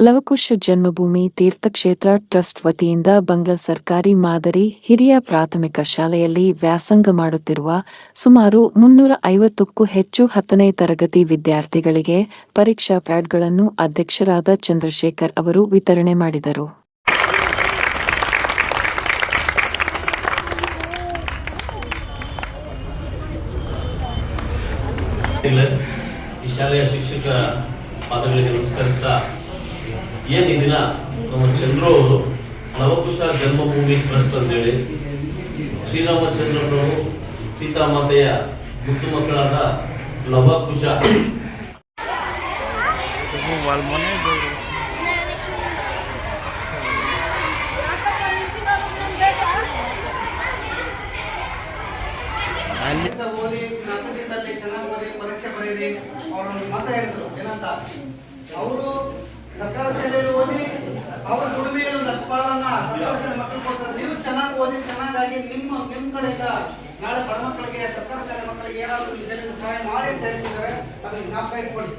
ಲವಕುಶ ಜನ್ಮಭೂಮಿ ತೀರ್ಥಕ್ಷೇತ್ರ trust ವತಿಯಿಂದ ಬಂಗ್ಲಾ ಸರ್ಕಾರಿ ಮಾದರಿ ಹಿರಿಯ ಪ್ರಾಥಮಿಕ ಶಾಲೆಯಲ್ಲಿ ವ್ಯಾಸಂಗ ಮಾಡುತ್ತಿರುವ ಸುಮಾರು 350ಕ್ಕೂ ಹೆಚ್ಚು 10ನೇ ತರಗತಿ ವಿದ್ಯಾರ್ಥಿಗಳಿಗೆ ಪರೀಕ್ಷಾ ಪ್ಯಾಡ್ಗಳನ್ನು ಅಧ್ಯಕ್ಷರಾದ ಚಂದ್ರಶೇಖರ್ ಅವರು ವಿತರಣೆ ಮಾಡಿದರು. ಈ ಶಾಲೆಯ ಶಿಕ್ಷಕ ಪಾದಗಳಿಗೆ ನಮಸ್ಕರಿಸ್ತಾ ಏನು ಈ ದಿನ ನಮ್ಮ ಚಂದ್ರು ಅವರು ಲವಕುಶ ಜನ್ಮಭೂಮಿ ಟ್ರಸ್ಟ್ ಅಂತೇಳಿ ಶ್ರೀರಾಮಚಂದ್ರ ಪ್ರಭು ಸೀತಾಮಾತೆಯ ಮುತ್ತು ಮಕ್ಕಳಾದ ಲವಕುಶ ಓದಿ ಹತ್ತದಿಂದಲೇ ಚೆನ್ನಾಗಿ ಓದಿ ಪರೀಕ್ಷೆ ಬರೀರಿ ಅವರೊಂದು ಮಾತು ಹೇಳಿದ್ರು ಏನಂತ, ಅವರು ಸರ್ಕಾರ ಶಾಲೆಯಲ್ಲಿ ಓದಿ ಅವ್ರ ದುಡಿಮೆಯಲ್ಲಿ ಒಂದಷ್ಟು ಪಾಲನ್ನ ಸರ್ಕಾರ ಶಾಲೆ ಮಕ್ಕಳು ಕೊಡ್ತಾರೆ. ನೀವು ಚೆನ್ನಾಗಿ ಓದಿ ಚೆನ್ನಾಗಾಗಿ ನಿಮ್ಮ ಕಡೆಯಿಂದ ನಾಳೆ ಬಡ ಮಕ್ಕಳಿಗೆ ಸರ್ಕಾರ ಶಾಲೆ ಮಕ್ಕಳಿಗೆ ಏನಾದರೂ ಸಹಾಯ ಮಾಡಿ ಅಂತ ಹೇಳ್ತಿದ್ದಾರೆ. ಅದನ್ನ ಜ್ಞಾಪಕ ಇಟ್ಕೊಳ್ಳಿ.